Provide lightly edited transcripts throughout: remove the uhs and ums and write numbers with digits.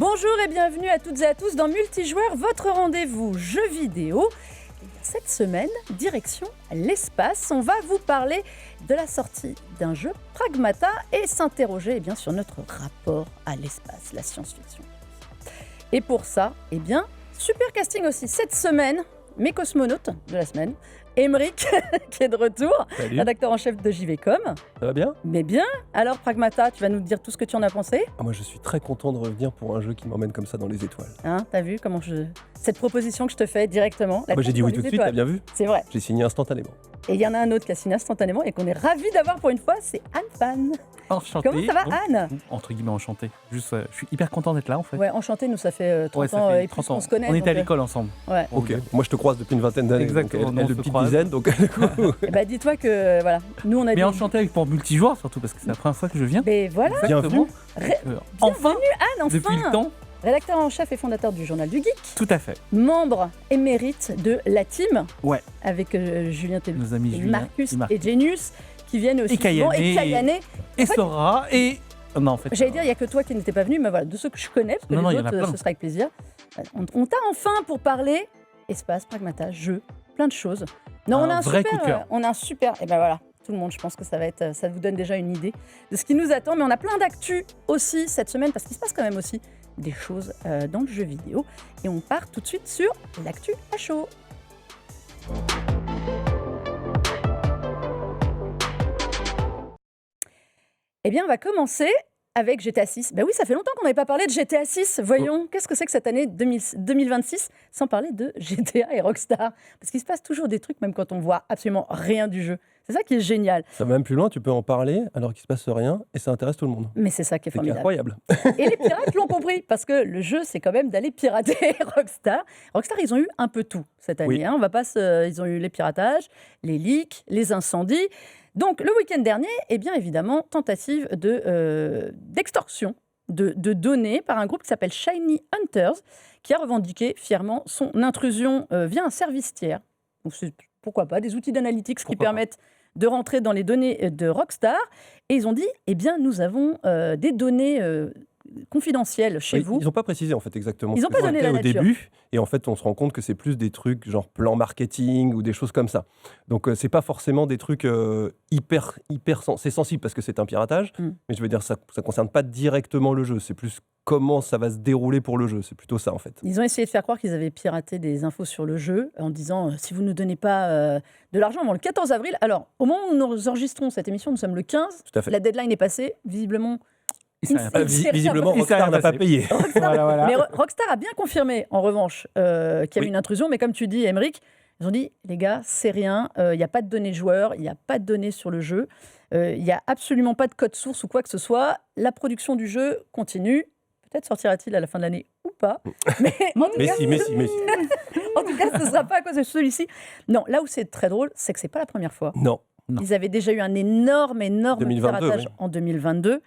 Bonjour et bienvenue à toutes et à tous dans Multijoueur, votre rendez-vous jeux vidéo. Cette semaine, direction l'espace, on va vous parler de la sortie d'un jeu Pragmata et s'interroger sur notre rapport à l'espace, la science-fiction. Et pour ça, super casting aussi cette semaine, mes cosmonautes de la semaine, Aymeric qui est de retour, rédacteur en chef de JVcom. Ça va bien ? Mais bien, alors Pragmata, tu vas nous dire tout ce que tu en as pensé ? Moi je suis très content de revenir pour un jeu qui m'emmène comme ça dans les étoiles. T'as vu comment cette proposition que je te fais directement. J'ai dit oui tout de suite, t'as bien vu ? C'est vrai. J'ai signé instantanément. Et il y en a un autre qui a signé instantanément et qu'on est ravis d'avoir pour une fois, c'est Anne Fan. Enchanté. Comment ça va, Anne ? Entre guillemets enchanté. Juste, je suis hyper content d'être là en fait. Ouais, enchanté, nous ça fait 30 ça ans fait et plus 30 ans. qu'on se connaît. On était à l'école ensemble. Ouais. Ok, moi je te croise depuis une vingtaine d'années, Exactement, donc elle on se de petite croise. dizaine, donc Et dis-toi que voilà, nous on a Mais enchanté avec pour multijoueur surtout parce que c'est la première fois que je viens. Mais voilà, Exactement. Enfin, Anne, enfin. depuis le temps. Rédacteur en chef et fondateur du Journal du Geek. Tout à fait. Membre émérite de la team. Ouais. Avec Julien Tellus, Nos amis Julien Marcus et Genius qui viennent aussi souvent. Et Kayane. Et Sora et... Non, en fait... J'allais dire, il n'y a que toi qui n'étais pas venu, mais voilà, de ceux que je connais, parce que les autres, ce sera avec plaisir. On t'a enfin pour parler espace, pragmata, jeu, plein de choses. Non, on a un vrai super, coup de cœur. On a un super, et voilà, tout le monde, je pense que ça vous donne déjà une idée de ce qui nous attend, mais on a plein d'actu aussi cette semaine, parce qu'il se passe quand même aussi des choses dans le jeu vidéo. Et on part tout de suite sur l'actu à chaud. On va commencer avec GTA 6. Oui, ça fait longtemps qu'on n'avait pas parlé de GTA 6. Voyons, qu'est-ce que c'est que cette année 2026 sans parler de GTA et Rockstar ? Parce qu'il se passe toujours des trucs, même quand on voit absolument rien du jeu. C'est ça qui est génial. Ça va même plus loin, tu peux en parler alors qu'il se passe rien et ça intéresse tout le monde. Mais c'est ça qui est formidable. C'est incroyable. Et les pirates l'ont compris, parce que le jeu, c'est quand même d'aller pirater Rockstar. Rockstar, ils ont eu un peu tout cette année. Oui. On va pas ils ont eu les piratages, les leaks, les incendies. Donc, le week-end dernier, évidemment, tentative d'extorsion de données par un groupe qui s'appelle Shiny Hunters, qui a revendiqué fièrement son intrusion via un service tiers. Donc, pourquoi pas, des outils d'analytics qui permettent de rentrer dans les données de Rockstar. Et ils ont dit, nous avons des données confidentielles chez vous. Ils n'ont pas précisé en fait exactement Ils ce n'ont que pas donné c'était la au nature. début. Et en fait, on se rend compte que c'est plus des trucs genre plan marketing ou des choses comme ça. Donc, c'est pas forcément des trucs hyper c'est sensible parce que c'est un piratage. Mais je veux dire, ça concerne pas directement le jeu. C'est plus comment ça va se dérouler pour le jeu. C'est plutôt ça en fait. Ils ont essayé de faire croire qu'ils avaient piraté des infos sur le jeu en disant si vous ne nous donnez pas de l'argent avant le 14 avril. Alors, au moment où nous enregistrons cette émission, nous sommes le 15. Tout à fait. La deadline est passée. Visiblement, visiblement, Rockstar n'a pas payé. Mais Rockstar a bien confirmé, en revanche, qu'il y avait une intrusion. Mais comme tu dis, Aymeric, ils ont dit, les gars, c'est rien. Il n'y a pas de données joueurs, il n'y a pas de données sur le jeu. Il n'y a absolument pas de code source ou quoi que ce soit. La production du jeu continue. Peut-être sortira-t-il à la fin de l'année ou pas. Mais si. En tout cas, ce ne sera pas à cause de celui-ci. Non, là où c'est très drôle, c'est que ce n'est pas la première fois. Non. Ils avaient déjà eu un énorme 2022, piratage en 2022.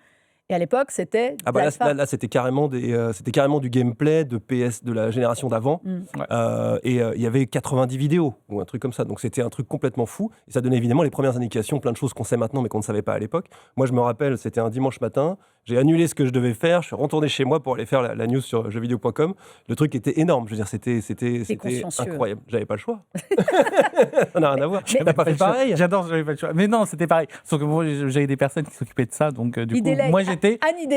Et à l'époque, c'était... Là, c'était carrément du gameplay de PS de la génération d'avant. Et il y avait 90 vidéos ou un truc comme ça. Donc, c'était un truc complètement fou. Et ça donnait évidemment les premières indications, plein de choses qu'on sait maintenant, mais qu'on ne savait pas à l'époque. Moi, je me rappelle, c'était un dimanche matin. J'ai annulé ce que je devais faire. Je suis retourné chez moi pour aller faire la news sur jeuxvideo.com. Le truc était énorme. Je veux dire, c'était incroyable. J'avais pas le choix. Ça n'a rien à voir. Tu n'as pas fait pareil. J'adore, j'avais pas le choix. Mais non, c'était pareil. Sauf que moi, j'avais des personnes qui s'occupaient de ça. Donc, du coup, moi, j'étais...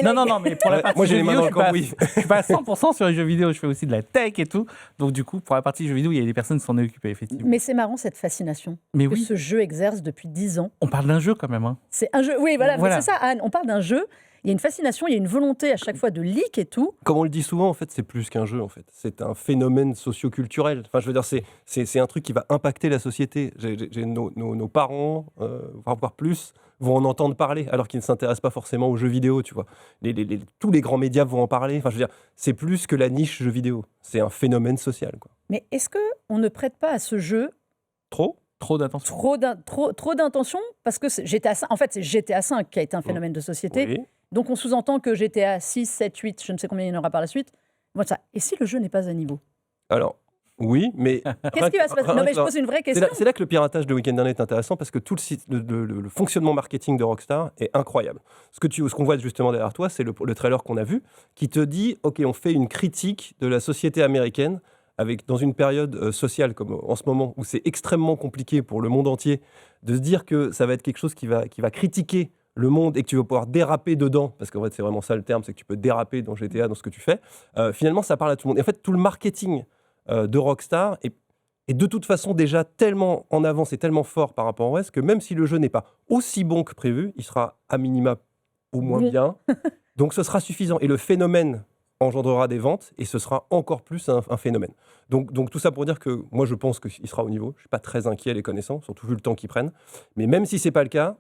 Non, mais pour la partie moi, j'ai les mains dans le cambouis. Je suis pas à 100% sur les jeux vidéo. Je fais aussi de la tech et tout. Donc, du coup, pour la partie jeux vidéo, il y a des personnes qui s'en est occupées, effectivement. Mais c'est marrant, cette fascination que ce jeu exerce depuis 10 ans. On parle d'un jeu, quand même. Hein. C'est un jeu. Oui, voilà. C'est ça, Anne. On parle d'un jeu. Il y a une fascination, il y a une volonté à chaque fois de leak et tout. Comme on le dit souvent, en fait, c'est plus qu'un jeu. En fait, c'est un phénomène socio-culturel. Enfin, je veux dire, c'est un truc qui va impacter la société. Nos parents, voire plus, vont en entendre parler, alors qu'ils ne s'intéressent pas forcément aux jeux vidéo. Tu vois, tous les grands médias vont en parler. Enfin, je veux dire, c'est plus que la niche jeux vidéo. C'est un phénomène social, quoi. Mais est-ce que on ne prête pas à ce jeu Trop d'attention. Trop d'intention, parce que c'est GTA 5, en fait, c'est GTA 5 qui a été un phénomène de société. Oui. Donc on sous-entend que GTA 6, 7, 8, je ne sais combien il y en aura par la suite. Voilà ça. Et si le jeu n'est pas à niveau ? Alors, Oui, mais... Qu'est-ce qui va se passer? Non, mais je pose une vraie question. C'est là que le piratage de week-end dernier est intéressant, parce que tout le fonctionnement marketing de Rockstar est incroyable. Ce qu'on voit justement derrière toi, c'est le trailer qu'on a vu, qui te dit, OK, on fait une critique de la société américaine, dans une période sociale comme en ce moment, où c'est extrêmement compliqué pour le monde entier, de se dire que ça va être quelque chose qui va critiquer le monde et que tu vas pouvoir déraper dedans, parce qu'en fait c'est vraiment ça le terme, c'est que tu peux déraper dans GTA, dans ce que tu fais, finalement ça parle à tout le monde. Et en fait tout le marketing de Rockstar est de toute façon déjà tellement en avance et tellement fort par rapport au reste, que même si le jeu n'est pas aussi bon que prévu, il sera à minima au moins bien, donc ce sera suffisant. Et le phénomène engendrera des ventes et ce sera encore plus un phénomène. Donc tout ça pour dire que moi je pense qu'il sera au niveau, je ne suis pas très inquiet les connaissant, surtout vu le temps qu'ils prennent, mais même si ce n'est pas le cas,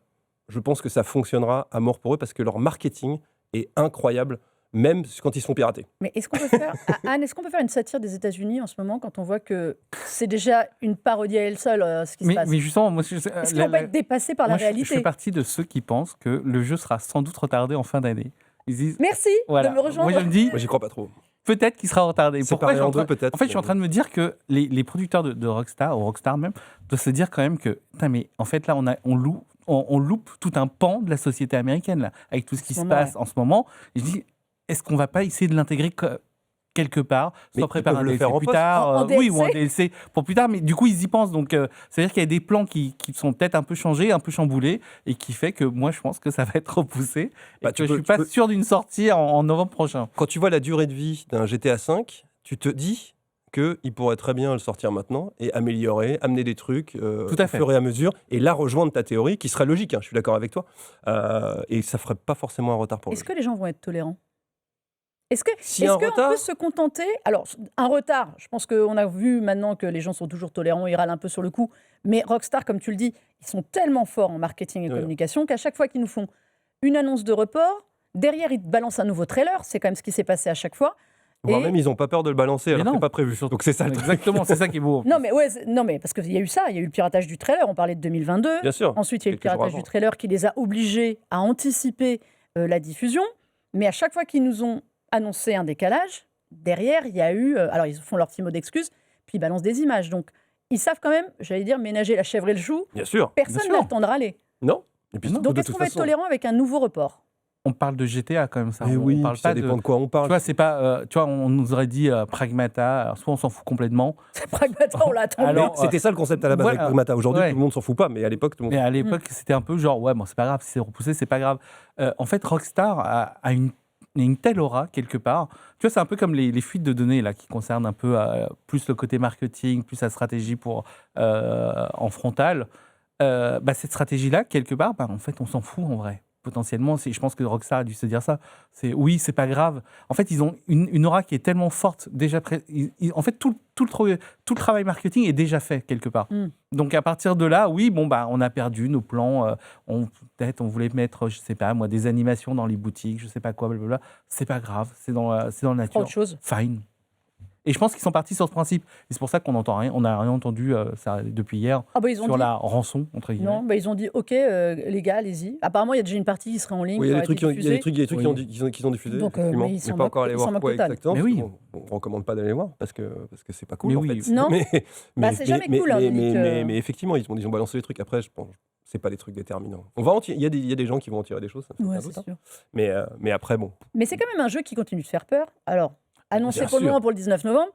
je pense que ça fonctionnera à mort pour eux parce que leur marketing est incroyable, même quand ils sont piratés. Mais est-ce qu'on peut faire, Anne, est-ce qu'on peut faire une satire des États-Unis en ce moment quand on voit que c'est déjà une parodie à elle seule ce qui se passe? Mais justement, moi, est-ce qu'on va être dépassé par la réalité? Je fais partie de ceux qui pensent que le jeu sera sans doute retardé en fin d'année. Ils disent, merci de me rejoindre. Moi, je me dis, moi, j'y crois pas trop. Peut-être qu'il sera retardé. Pourquoi peut-être. En fait, je suis en train de me dire que les producteurs de Rockstar, ou Rockstar même, doivent se dire quand même que, mais en fait là, on loupe tout un pan de la société américaine là, avec tout ce qui se passe en ce moment. Et je dis, est-ce qu'on va pas essayer de l'intégrer quelque part, soit préparer un DLC plus tard, oui, ou un DLC pour plus tard, mais du coup ils y pensent, donc c'est-à-dire qu'il y a des plans qui sont peut-être un peu changés, un peu chamboulés, et qui fait que moi je pense que ça va être repoussé, et que je suis pas sûr d'une sortie en novembre prochain. Quand tu vois la durée de vie d'un GTA V, tu te dis qu'il pourrait très bien le sortir maintenant et améliorer, amener des trucs au fur et à mesure, et là rejoindre ta théorie, qui serait logique, je suis d'accord avec toi, et ça ferait pas forcément un retard pour le jeu. Est-ce que les gens vont être tolérants? Est-ce qu'on peut se contenter? Alors, un retard, je pense qu'on a vu maintenant que les gens sont toujours tolérants, ils râlent un peu sur le coup, mais Rockstar, comme tu le dis, ils sont tellement forts en marketing et communication qu'à chaque fois qu'ils nous font une annonce de report, derrière, ils te balancent un nouveau trailer, c'est quand même ce qui s'est passé à chaque fois. Voire même, ils n'ont pas peur de le balancer alors que c'est pas prévu. Donc c'est ça le truc. Exactement, c'est ça qui est beau. Non, mais parce qu'il y a eu ça, il y a eu le piratage du trailer, on parlait de 2022. Bien sûr. Ensuite, il y a eu le piratage du trailer qui les a obligés à anticiper la diffusion. Mais à chaque fois qu'ils nous ont annoncé un décalage, derrière, il y a eu... alors, ils font leur petit mot d'excuse, puis ils balancent des images. Donc, ils savent quand même, j'allais dire, ménager la chèvre et le chou. Bien sûr. Personne n'a le temps de râler. Non. Et puis, donc, est-ce qu'on va être tolérant avec un nouveau report? On parle de GTA quand même, ça. Mais oui, parle ça dépend de quoi on parle. Tu vois, c'est pas. Tu vois, on nous aurait dit Pragmata. Alors, soit on s'en fout complètement. Pragmata, on l'a attendu. C'était ça le concept à la base avec Pragmata. Aujourd'hui, tout le monde s'en fout pas, mais à l'époque, tout le monde. Mais à l'époque, c'était un peu genre, ouais, bon, c'est pas grave, si c'est repoussé, c'est pas grave. En fait, Rockstar a une telle aura quelque part. Tu vois, c'est un peu comme les fuites de données là, qui concernent un peu plus le côté marketing, plus la stratégie en frontal. Cette stratégie-là, quelque part, en fait, on s'en fout en vrai. Potentiellement, je pense que Rockstar a dû se dire ça. Oui, c'est pas grave. En fait, ils ont une aura qui est tellement forte. En fait, tout le travail marketing est déjà fait quelque part. Donc à partir de là, oui, on a perdu nos plans. Peut-être on voulait mettre, je sais pas moi, des animations dans les boutiques, je sais pas quoi, blablabla. C'est pas grave, c'est dans la nature. Autre chose. Fine. Et je pense qu'ils sont partis sur ce principe. Et c'est pour ça qu'on n'entend rien. On n'a rien entendu ça, depuis hier sur la rançon, entre guillemets. Non, ils ont dit OK, les gars, allez-y. Apparemment, il y a déjà une partie qui serait en ligne. Oui, il y a des trucs qui ont diffusé. Donc, mais ils pas encore allé voir quoi exactement. Mais oui. On ne recommande pas d'aller voir parce que c'est pas cool. Mais en oui. fait. Non, c'est jamais cool. Mais effectivement, ils ont balancé les trucs. Après, je pense. C'est pas des trucs déterminants. Il y a des gens qui vont en tirer des choses. C'est sûr. Mais après, bon. Mais c'est quand même un jeu qui continue de faire peur. Alors, annoncé pour le moment pour le 19 novembre.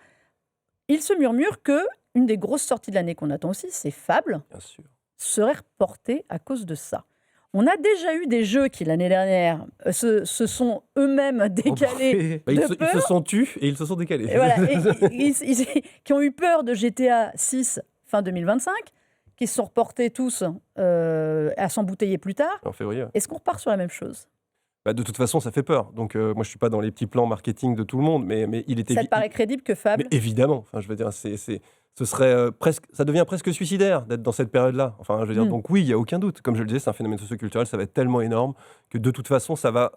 Il se murmure qu'une des grosses sorties de l'année qu'on attend aussi, c'est Fable, serait reportée à cause de ça. On a déjà eu des jeux qui, l'année dernière, se sont eux-mêmes décalés ils se sont tus et ils se sont décalés. Et voilà, qui ont eu peur de GTA 6 fin 2025, qui se sont reportés tous à s'embouteiller plus tard. En février. Est-ce qu'on repart sur la même chose ? De toute façon, ça fait peur. Donc, moi, je ne suis pas dans les petits plans marketing de tout le monde, mais il était... Ça te paraît crédible que Fable ? Mais évidemment. Enfin, je veux dire, ce serait ça devient presque suicidaire d'être dans cette période-là. Enfin, je veux dire, donc oui, il n'y a aucun doute. Comme je le disais, c'est un phénomène socioculturel, ça va être tellement énorme que de toute façon, ça va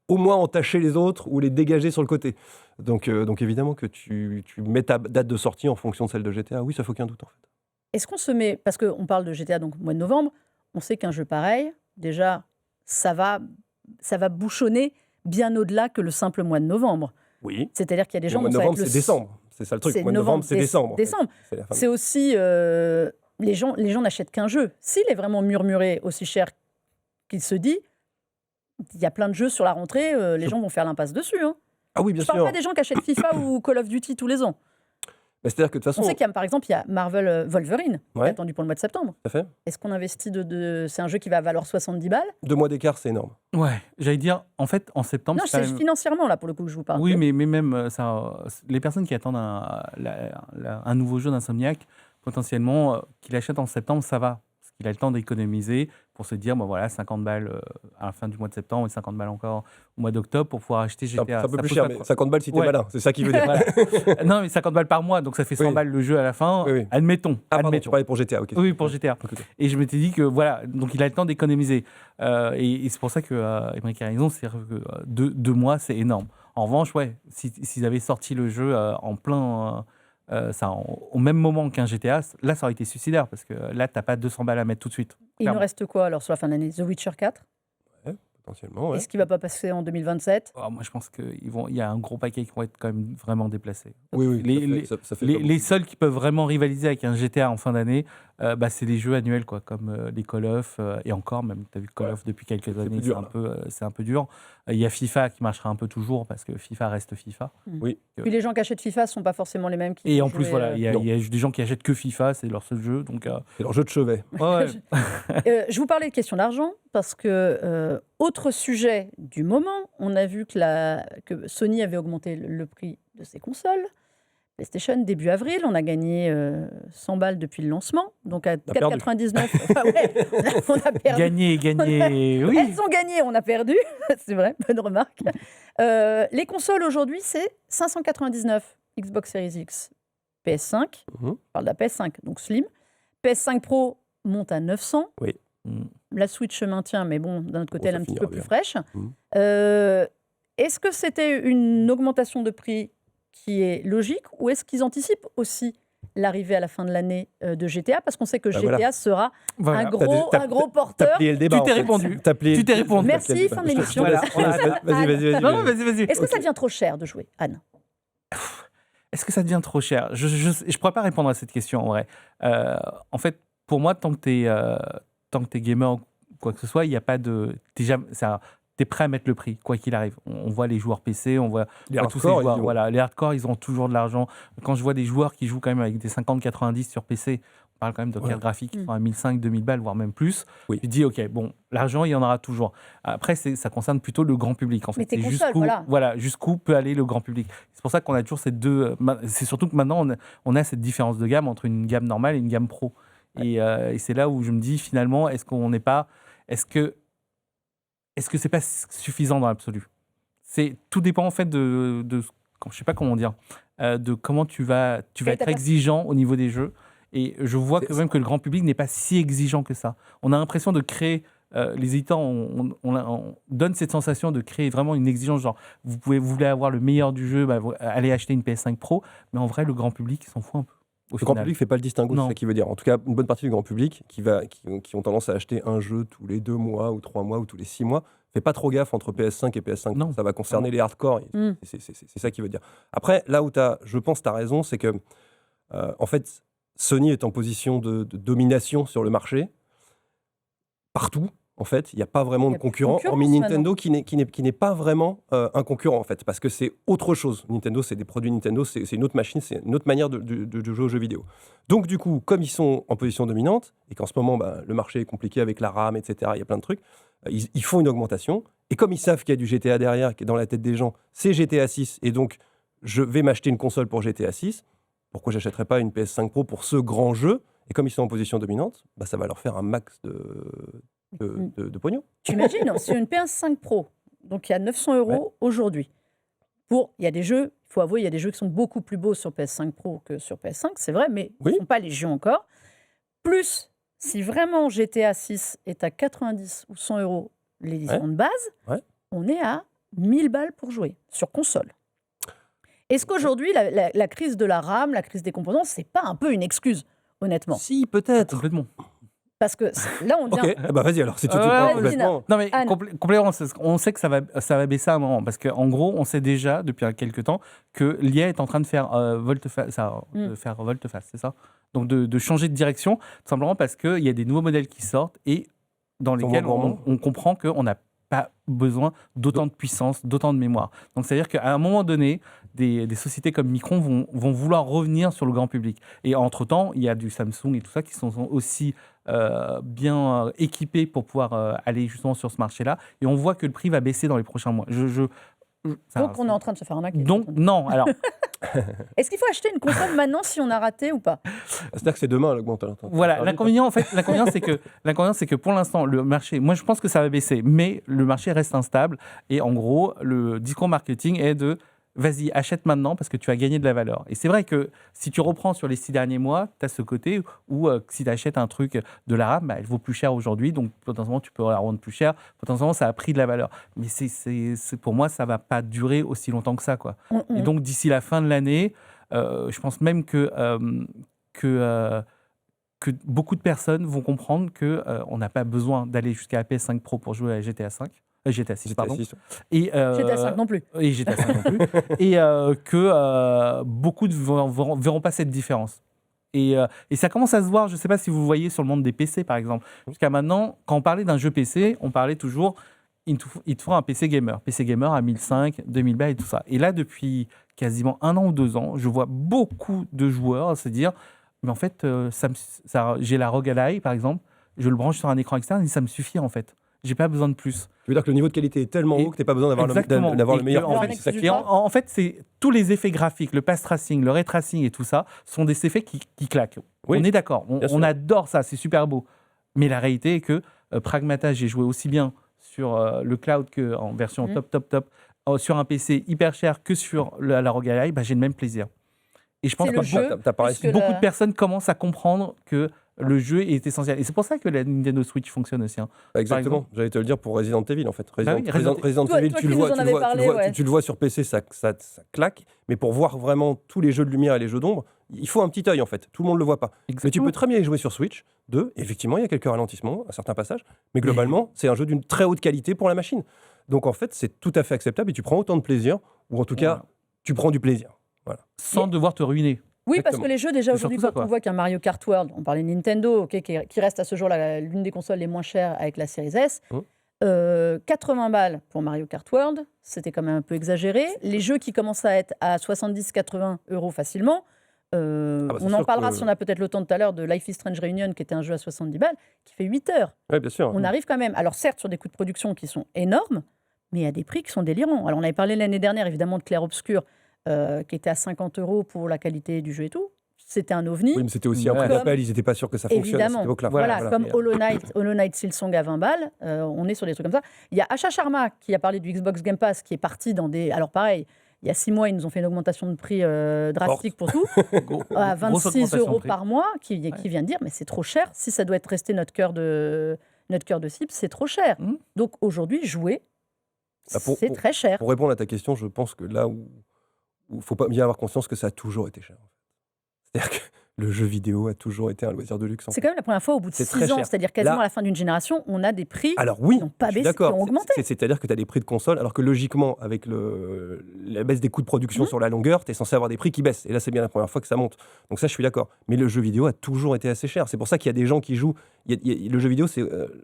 au moins entacher les autres ou les dégager sur le côté. Donc évidemment que tu mets ta date de sortie en fonction de celle de GTA. Oui, ça fait aucun doute, en fait. Est-ce qu'on se met... Parce qu'on parle de GTA, donc mois de novembre, on sait qu'un jeu pareil, déjà, ça va bouchonner bien au-delà que le simple mois de novembre. Oui. C'est-à-dire qu'il y a des gens... Le mois de novembre, c'est décembre. C'est ça le truc. C'est Mois de novembre, c'est décembre. En fait. Décembre. C'est la fin de- C'est aussi... les gens n'achètent qu'un jeu. S'il est vraiment murmuré aussi cher qu'il se dit, il y a plein de jeux sur la rentrée, les gens vont faire l'impasse dessus. Hein. Ah oui, bien Je parle sûr. pas des gens qui achètent FIFA ou Call of Duty tous les ans. Mais c'est-à-dire que de toute façon, On sait qu'il y a, par exemple, il y a Marvel Wolverine, qui est Ouais. attendu pour le mois de septembre. tout à fait. Est-ce qu'on investit c'est un jeu qui va valoir 70 balles 2 mois d'écart, c'est énorme. Ouais, j'allais dire, en fait, en septembre, Non, c'est quand c'est même- financièrement, là, pour le coup, que je vous parle. Oui, mais même les personnes qui attendent un nouveau jeu d'Insomniac, potentiellement, qu'il achète en septembre, ça va. Parce qu'il a le temps d'économiser pour se dire, bon voilà, 50 balles à la fin du mois de septembre et 50 balles encore au mois d'octobre pour pouvoir acheter C'est un GTA. peu Ça plus pose cher, pas de mais pro- 50 balles si t'es Ouais. malin. C'est ça qui veut dire. Voilà. Non, mais 50 balles par mois, donc ça fait 100 Oui. balles le jeu à la fin. Oui, oui. Admettons. Ah, pardon, tu admettons. parlais pour GTA, ok. Oui, pour GTA. Ok. Et je m'étais dit que voilà, donc il a le temps d'économiser. Et c'est pour ça que Emmerich a raison, c'est que 2 mois, c'est énorme. En revanche, ouais, s'ils avaient sorti le jeu en plein. Au même moment qu'un GTA, là, ça aurait été suicidaire parce que là, t'as pas 200 balles à mettre tout de suite. Il nous clairement. reste quoi, alors, sur la fin de l'année The Witcher 4 Potentiellement, ouais. Est-ce qu'il ne va pas passer en 2027 Moi, je pense qu'il y a un gros paquet qui vont être quand même vraiment déplacés. Oui, oui. Ça fait pas Les seuls qui peuvent vraiment rivaliser avec un GTA en fin d'année, c'est les jeux annuels, quoi, comme les Call of, et encore, même, tu as vu Call of depuis quelques années, plus dur, c'est un peu dur. Il y a FIFA qui marchera un peu toujours, parce que FIFA reste FIFA. Oui. Puis les gens qui achètent FIFA ne sont pas forcément les mêmes qui Et vont en plus, jouer, voilà, il y a non. des gens qui achètent que FIFA, c'est leur seul jeu. Donc, C'est leur jeu de chevet. ouais. Je vous parlais de question d'argent parce que, autre sujet du moment, on a vu que Sony avait augmenté le prix de ses consoles. PlayStation, début avril, on a gagné 100 balles depuis le lancement, donc à On a perdu. 4,99. Enfin, ouais, on a perdu. Gagner, oui. Elles ont gagné, on a perdu. C'est vrai, bonne remarque. Les consoles aujourd'hui, c'est 599. Xbox Series X, PS5, Mhm. on parle de la PS5, donc Slim. PS5 Pro monte à 900. Mm. La Switch se maintient, mais bon, d'un autre côté, Bon, elle est ça un petit finira peu plus bien. fraîche. Mhm. Est-ce que c'était une augmentation de prix qui est logique ou est-ce qu'ils anticipent aussi l'arrivée à la fin de l'année de GTA? Parce qu'on sait que Bah, GTA voilà. sera Voilà. un gros T'as porteur. plié le débat. Tu t'es en fait. répondu. T'as plié- Tu t'es répondu. Merci, T'as plié le fin de débat. l'émission. Je te laisse. Voilà. Vas-y. Non, non, vas-y. Est-ce que ça Ok. devient trop cher de jouer, Anne? Est-ce que ça devient trop cher? Je ne pourrais pas répondre à cette question en vrai. En fait, pour moi, tant que tu es gamer ou quoi que ce soit, il n'y a pas de. Tu es prêt à mettre le prix, quoi qu'il arrive. On voit les joueurs PC, on voit Les tous ces hardcore, joueurs. ils ont- Voilà, les hardcore, ils ont toujours de l'argent. Quand je vois des joueurs qui jouent quand même avec des 50-90 sur PC, on parle quand même de cartes Ouais. graphiques qui Mm. sont à 1500-2000 balles, voire même plus. Oui. Tu te dis, OK, bon, l'argent, il y en aura toujours. Après, ça concerne plutôt le grand public, en fait. Mais tes C'est consoles, voilà. jusqu'où peut aller le grand public. C'est pour ça qu'on a toujours ces deux. C'est surtout que maintenant, on a cette différence de gamme entre une gamme normale et une gamme pro. Et c'est là où je me dis, finalement, est-ce qu'on n'est pas. Est-ce que c'est pas suffisant dans l'absolu? Tout dépend en fait de je sais pas comment dire, de comment tu vas être exigeant au niveau des jeux. Et je vois quand même que le grand public n'est pas si exigeant que ça. On a l'impression de créer, les éditeurs, on donne cette sensation de créer vraiment une exigence, genre vous voulez avoir le meilleur du jeu, allez acheter une PS5 Pro. Mais en vrai, le grand public, il s'en fout un peu. Le grand public ne fait pas le distinguo, Non. c'est ça qui veut dire. En tout cas, une bonne partie du grand public qui ont tendance à acheter un jeu tous les 2 mois ou 3 mois ou tous les 6 mois, fait pas trop gaffe entre PS5 et PS5. Non. Ça va concerner les hardcore. Mm. C'est ça qui veut dire. Après, là où je pense que tu as raison, c'est que en fait, Sony est en position de domination sur le marché. Partout, en fait, il n'y a pas vraiment Il y de a plus de concurrent, concurrence hormis Nintendo qui n'est pas vraiment un concurrent, en fait, parce que c'est autre chose. Nintendo, c'est des produits Nintendo, c'est une autre machine, c'est une autre manière de jouer aux jeux vidéo. Donc, du coup, comme ils sont en position dominante, et qu'en ce moment, le marché est compliqué avec la RAM, etc., il y a plein de trucs, ils font une augmentation. Et comme ils savent qu'il y a du GTA derrière, qui est dans la tête des gens, c'est GTA 6, et donc, je vais m'acheter une console pour GTA 6. Pourquoi j'achèterais pas une PS5 Pro pour ce grand jeu? Et comme ils sont en position dominante, ça va leur faire un max de pognon. Tu imagines, sur une PS5 Pro, donc il y a 900 € aujourd'hui. Il y a des jeux, il faut avouer, il y a des jeux qui sont beaucoup plus beaux sur PS5 Pro que sur PS5, c'est vrai, mais ils ne sont pas légion encore. Plus, si vraiment GTA 6 est à 90 ou 100 € l'édition de base, on est à 1000 balles pour jouer sur console. Est-ce qu'aujourd'hui, la crise de la RAM, la crise des composants, c'est pas un peu une excuse, honnêtement? Si, peut-être. Complètement. Parce que là, on vient. Ok, bah vas-y alors, si tu te Ouais, prends vas-y, complètement. Non, mais Anne. complètement, on sait que ça va baisser à un moment. Parce qu'en gros, on sait déjà, depuis quelques temps, que l'IA est en train de faire volte-face, c'est ça? Donc de changer de direction, tout simplement parce qu'il y a des nouveaux modèles qui sortent et dans Ils sont lesquels moins gourmands. on comprend qu'on n'a pas besoin d'autant de puissance, d'autant de mémoire. Donc c'est-à-dire qu'à un moment donné, des sociétés comme Micron vont vouloir revenir sur le grand public. Et entre-temps, il y a du Samsung et tout ça qui sont aussi bien équipés pour pouvoir aller justement sur ce marché-là. Et on voit que le prix va baisser dans les prochains mois. Donc, on est en train de se faire arnaquer. Donc, non, alors, Est-ce qu'il faut acheter une console maintenant si on a raté ou pas? C'est-à-dire que c'est demain, l'augmentation. voilà, l'inconvénient, c'est que pour l'instant, le marché, moi je pense que ça va baisser, mais le marché reste instable. Et en gros, le discours marketing est de vas-y, achète maintenant parce que tu as gagné de la valeur. Et c'est vrai que si tu reprends sur les 6 derniers mois, tu as ce côté où si tu achètes un truc de la RAM, elle vaut plus cher aujourd'hui, donc potentiellement tu peux la revendre plus cher, potentiellement ça a pris de la valeur. Mais pour moi, ça va pas durer aussi longtemps que ça, quoi. Et donc d'ici la fin de l'année, je pense même que beaucoup de personnes vont comprendre qu'on n'a pas besoin d'aller jusqu'à la PS5 Pro pour jouer à GTA 5. GTA 6, pardon. Et, GTA 5 non plus. Et GTA 5 non plus. Et que beaucoup ne verront pas cette différence. Et ça commence à se voir, je ne sais pas si vous voyez sur le monde des PC, par exemple. Jusqu'à maintenant, quand on parlait d'un jeu PC, on parlait toujours, il te faut un PC gamer. PC gamer à 1500, 2000 balles et tout ça. Et là, depuis quasiment 1 an ou 2 ans, je vois beaucoup de joueurs se dire, mais en fait, j'ai la ROG Ally, par exemple, je le branche sur un écran externe et ça me suffit, en fait. J'ai pas besoin de plus. Tu veux dire que le niveau de qualité est tellement haut que tu n'as pas besoin d'avoir le meilleur. En fait, c'est tous les effets graphiques, le pass tracing, le ray tracing et tout ça, sont des effets qui claquent. Oui, on est d'accord, on adore ça, c'est super beau. Mais la réalité est que Pragmata, j'ai joué aussi bien sur le cloud qu'en version top, sur un PC hyper cher que sur la ROG Ally, j'ai le même plaisir. Et je pense que beaucoup de personnes commencent à comprendre que le jeu est essentiel. Et c'est pour ça que la Nintendo Switch fonctionne aussi. Exactement, j'allais te le dire pour Resident Evil en fait. Resident Evil, tu le vois sur PC, ça claque, mais pour voir vraiment tous les jeux de lumière et les jeux d'ombre, il faut un petit œil en fait, tout le monde ne le voit pas. Exactement. Mais tu peux très bien y jouer sur Switch. Effectivement, il y a quelques ralentissements à certains passages, mais globalement, c'est un jeu d'une très haute qualité pour la machine. Donc en fait, c'est tout à fait acceptable et tu prends autant de plaisir, ou en tout cas, tu prends du plaisir. Voilà. Sans devoir te ruiner. Oui, parce que les jeux, déjà aujourd'hui, quand on voit qu'un Mario Kart World, on parlait de Nintendo, qui reste à ce jour l'une des consoles les moins chères avec la Series S, 80 balles pour Mario Kart World, c'était quand même un peu exagéré. Les jeux qui commencent à être à 70-80 € facilement, on en parlera si on a peut-être le temps tout à l'heure de Life is Strange Reunion, qui était un jeu à 70 balles, qui fait 8 heures. Oui, bien sûr. On arrive quand même, alors certes, sur des coûts de production qui sont énormes, mais à des prix qui sont délirants. Alors on avait parlé l'année dernière, évidemment, de Clair Obscur, qui était à 50 € pour la qualité du jeu et tout. C'était un ovni. Oui, mais c'était aussi un prix d'appel, ils n'étaient pas sûrs que ça fonctionne à cette époque-là. Voilà, comme Hollow Knight Silksong à 20 balles, on est sur des trucs comme ça. Il y a Asha Sharma qui a parlé du Xbox Game Pass, qui est parti dans des... Alors pareil, il y a 6 mois, ils nous ont fait une augmentation de prix drastique pour tout, à 26 € par mois, qui vient de dire, mais c'est trop cher. Si ça doit être resté notre cœur de cible, c'est trop cher. Donc aujourd'hui, jouer, c'est très cher. Pour répondre à ta question, je pense que là où il ne faut pas bien avoir conscience que ça a toujours été cher. C'est-à-dire que le jeu vidéo a toujours été un loisir de luxe. C'est quand même la première fois au bout de 6 ans, c'est-à-dire quasiment à la fin d'une génération, on a des prix qui n'ont pas baissé, qui ont augmenté. C'est-à-dire que tu as des prix de console, alors que logiquement, avec la baisse des coûts de production sur la longueur, tu es censé avoir des prix qui baissent. Et là, c'est bien la première fois que ça monte. Donc ça, je suis d'accord. Mais le jeu vidéo a toujours été assez cher. C'est pour ça qu'il y a des gens qui jouent. Le jeu vidéo,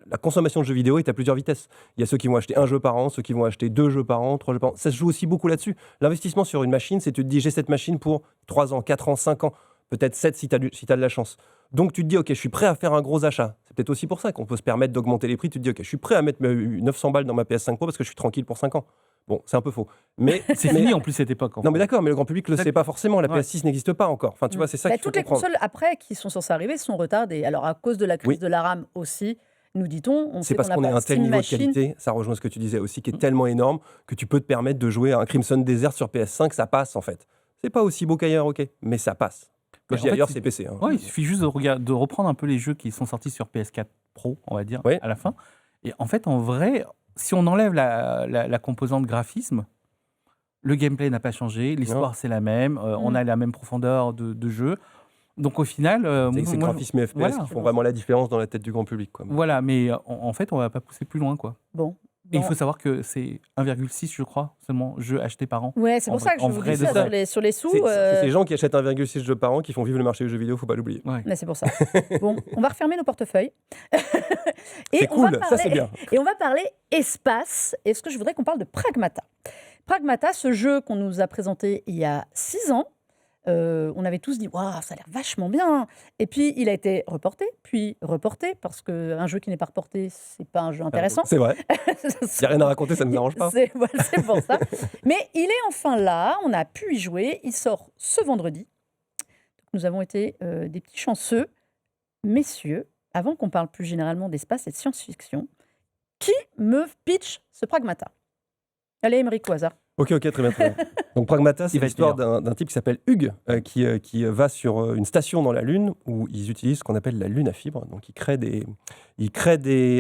la consommation de jeux vidéo est à plusieurs vitesses. Il y a ceux qui vont acheter un jeu par an, ceux qui vont acheter 2 jeux par an, 3 jeux par an. Ça se joue aussi beaucoup là-dessus. L'investissement sur une machine, c'est tu te dis, j'ai cette machine pour 3 ans, 4 ans, 5 ans. Peut-être 7 si tu as de la chance. Donc tu te dis, ok, je suis prêt à faire un gros achat. C'est peut-être aussi pour ça qu'on peut se permettre d'augmenter les prix. Tu te dis, ok, je suis prêt à mettre 900 balles dans ma PS5 Pro parce que je suis tranquille pour 5 ans. Bon, c'est un peu faux. Mais c'est fini en plus cette époque. Non, mais d'accord, mais le grand public ne le sait pas forcément. La PS6 n'existe pas encore. Enfin, tu vois, c'est ça qu'il faut comprendre. Toutes les consoles après qui sont censées arriver sont retardées. Alors à cause de la crise de la RAM aussi, nous dit-on. C'est parce qu'on est à un tel niveau de qualité, ça rejoint ce que tu disais aussi, qui est tellement énorme que tu peux te permettre de jouer à un Crimson Desert sur PS5, ça passe en fait. C'est pas aussi beau qu'ailleurs, ok, mais ça passe. Quand je dis ailleurs, c'est PC. Ouais, il suffit juste de reprendre un peu les jeux qui sont sortis sur PS4 Pro, on va dire, à la fin. Et en fait, en vrai, si on enlève la composante graphisme, le gameplay n'a pas changé, l'histoire c'est la même, on a la même profondeur de jeu. Donc au final, C'est graphisme et FPS voilà. qui font vraiment la différence dans la tête du grand public, quoi. Voilà, mais en fait, on va pas pousser plus loin, quoi. Bon. Et il faut savoir que c'est 1,6, je crois, seulement jeux achetés par an. Ouais, c'est pour ça que je en vous vrai dis de ça ça. sur les sous. C'est ces gens qui achètent 1,6 jeux par an qui font vivre le marché du jeu vidéo, faut pas l'oublier. Ouais. Mais c'est pour ça. Bon, on va refermer nos portefeuilles. C'est cool, ça c'est bien. Et on va parler espace. Et ce que je voudrais qu'on parle de Pragmata. Pragmata, ce jeu qu'on nous a présenté il y a 6 ans. On avait tous dit waouh, ça a l'air vachement bien. Et puis il a été reporté, puis reporté, parce qu'un jeu qui n'est pas reporté, c'est pas un jeu intéressant. C'est vrai. Il n'y a rien à raconter, ça ne nous arrange pas. C'est pour ça. Mais il est enfin là, on a pu y jouer. Il sort ce vendredi. Nous avons été des petits chanceux. Messieurs, avant qu'on parle plus généralement d'espace et de science-fiction, qui me pitch ce Pragmata? Allez, Émeric, au hasard. Ok, très bien. Donc Pragmata, c'est l'histoire d'un type qui s'appelle Hugues, qui va sur une station dans la Lune où ils utilisent ce qu'on appelle la Lune à fibre. Donc il crée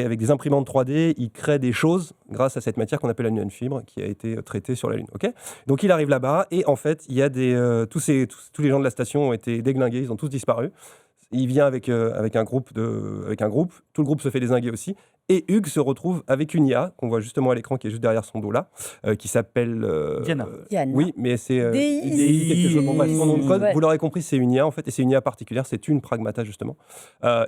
avec des imprimantes 3D, il crée des choses grâce à cette matière qu'on appelle la Lune à fibre qui a été traitée sur la Lune. Okay, donc il arrive là-bas et en fait, il y a tous les gens de la station ont été déglingués, ils ont tous disparu. Il vient avec un groupe, tout le groupe se fait dézinguer aussi. Et Hugues se retrouve avec une IA, qu'on voit justement à l'écran, qui est juste derrière son dos là, qui s'appelle... Diana. Oui, mais c'est... DI. quelque chose. Bon, bref, son nom de code, Ouais. vous l'aurez compris, c'est une IA en fait, et c'est une IA particulière, c'est une Pragmata justement.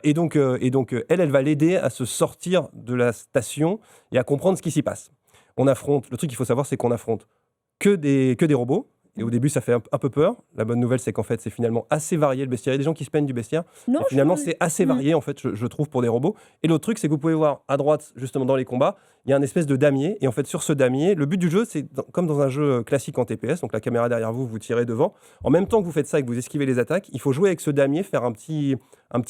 Et donc, elle va l'aider à se sortir de la station et à comprendre ce qui s'y passe. On affronte, le truc qu'il faut savoir, c'est qu'on affronte que des robots. Et au début, ça fait un peu peur. La bonne nouvelle, c'est qu'en fait, c'est finalement assez varié le bestiaire. Il y a des gens qui se plaignent du bestiaire. Non, Et finalement, c'est assez varié, en fait, je trouve, pour des robots. Et l'autre truc, c'est que vous pouvez voir à droite, justement, dans les combats, il y a un espèce de damier. Et en fait, sur ce damier, le but du jeu, c'est comme dans un jeu classique en TPS. Donc, la caméra derrière vous, vous tirez devant. En même temps que vous faites ça et que vous esquivez les attaques, il faut jouer avec ce damier, faire un petit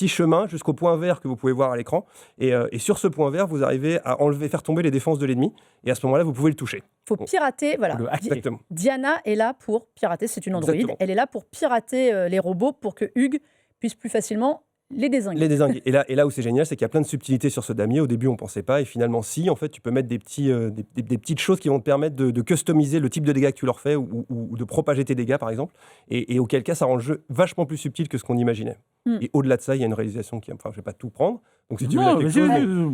chemin jusqu'au point vert que vous pouvez voir à l'écran. Et sur ce point vert, vous arrivez à faire tomber les défenses de l'ennemi. Et à ce moment-là, vous pouvez le toucher. Il faut pirater, voilà. Exactement. Diana est là pour pirater, c'est une androïde. Exactement. Elle est là pour pirater les robots pour que Hugues puisse plus facilement les dézinguer. Les dézinguer. Et là où c'est génial, c'est qu'il y a plein de subtilités sur ce damier. Au début, on ne pensait pas. Et finalement, si, en fait, tu peux mettre des petites choses qui vont te permettre de customiser le type de dégâts que tu leur fais ou de propager tes dégâts, par exemple. Et auquel cas, ça rend le jeu vachement plus subtil que ce qu'on imaginait. Et au-delà de ça, il y a une réalisation qui... Enfin, je ne vais pas tout prendre. Donc, si tu veux quelque chose,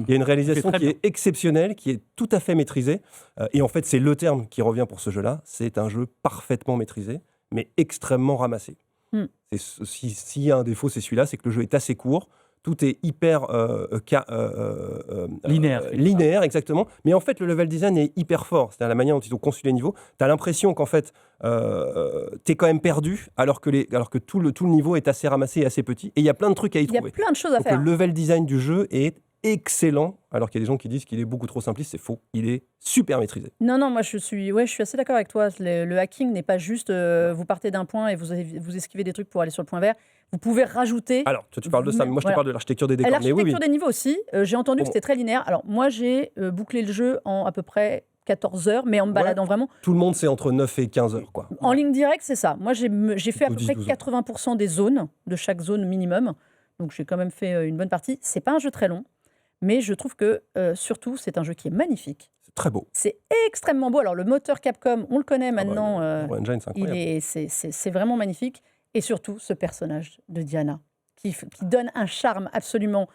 il y a une réalisation qui est exceptionnelle, qui est tout à fait maîtrisée. Et en fait, c'est le terme qui revient pour ce jeu-là. C'est un jeu parfaitement maîtrisé, mais extrêmement ramassé. S'il y a un défaut, c'est celui-là, c'est que le jeu est assez court. Tout est hyper linéaire, exactement. Mais en fait, le level design est hyper fort. C'est-à-dire la manière dont ils ont conçu les niveaux. Tu as l'impression qu'en fait, tu es quand même perdu, alors que tout le niveau est assez ramassé et assez petit. Et il y a plein de trucs à y trouver. Il y a plein de choses à Donc, faire. le level design du jeu est excellent, alors qu'il y a des gens qui disent qu'il est beaucoup trop simpliste. C'est faux. Il est super maîtrisé. Non, moi je suis assez d'accord avec toi. Le hacking n'est pas juste vous partez d'un point et vous esquivez des trucs pour aller sur le point vert. Vous pouvez rajouter. Alors, tu parles de ça, mais moi je te parle de l'architecture des décors. L'architecture des niveaux aussi. J'ai entendu que c'était très linéaire. Alors, moi j'ai bouclé le jeu en à peu près 14 heures, mais en me baladant vraiment. Tout le monde, c'est entre 9 et 15 heures, quoi. En ligne directe, c'est ça. Moi j'ai fait à peu près 80% des zones, de chaque zone minimum. Donc j'ai quand même fait une bonne partie. C'est pas un jeu très long. Mais je trouve que, surtout, c'est un jeu qui est magnifique. C'est très beau. C'est extrêmement beau. Alors, le moteur Capcom, on le connaît maintenant. Unreal Engine, c'est incroyable. C'est vraiment magnifique. Et surtout, ce personnage de Diana, qui donne un charme absolument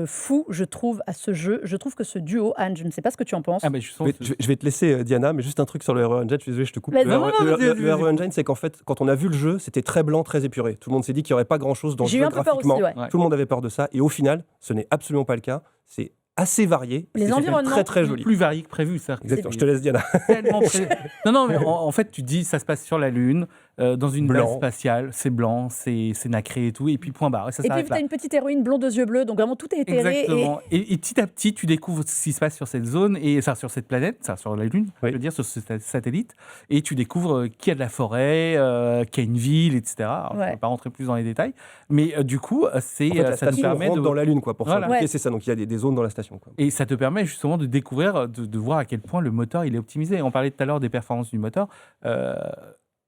fou, je trouve, à ce jeu. Je trouve que ce duo, Anne, je ne sais pas ce que tu en penses. Je vais te laisser, Diana, mais juste un truc sur le Unreal Engine. Je suis désolé, je te coupe. Vas-y. Le Unreal Engine, c'est qu'en fait, quand on a vu le jeu, c'était très blanc, très épuré. Tout le monde s'est dit qu'il n'y aurait pas grand-chose dans le jeu graphiquement. J'ai eu un peu peur aussi, ouais. Tout le monde avait peur de ça. Et au final, ce n'est absolument pas le cas. C'est assez varié. Les environnements très très joli. Plus varié que prévu, ça. Exactement. Je te laisse, Diana. Non, mais en fait, tu dis, ça se passe sur la Lune, dans une base spatiale, c'est blanc, c'est nacré et tout, et puis point barre. Et puis, tu as une petite héroïne blonde aux yeux bleus, donc vraiment tout est éthéré. Exactement. Et petit à petit, tu découvres ce qui se passe sur cette zone, sur cette planète, sur la Lune, je veux dire, sur ce satellite, et tu découvres qu'il y a de la forêt, qu'il y a une ville, etc. Alors, je ne vais pas rentrer plus dans les détails, mais du coup, ça nous permet de... dans la Lune, quoi, pour ça. Ouais. C'est ça, donc il y a des zones dans la station. Quoi. Et ça te permet justement de découvrir, de voir à quel point le moteur il est optimisé. On parlait tout à l'heure des performances du moteur.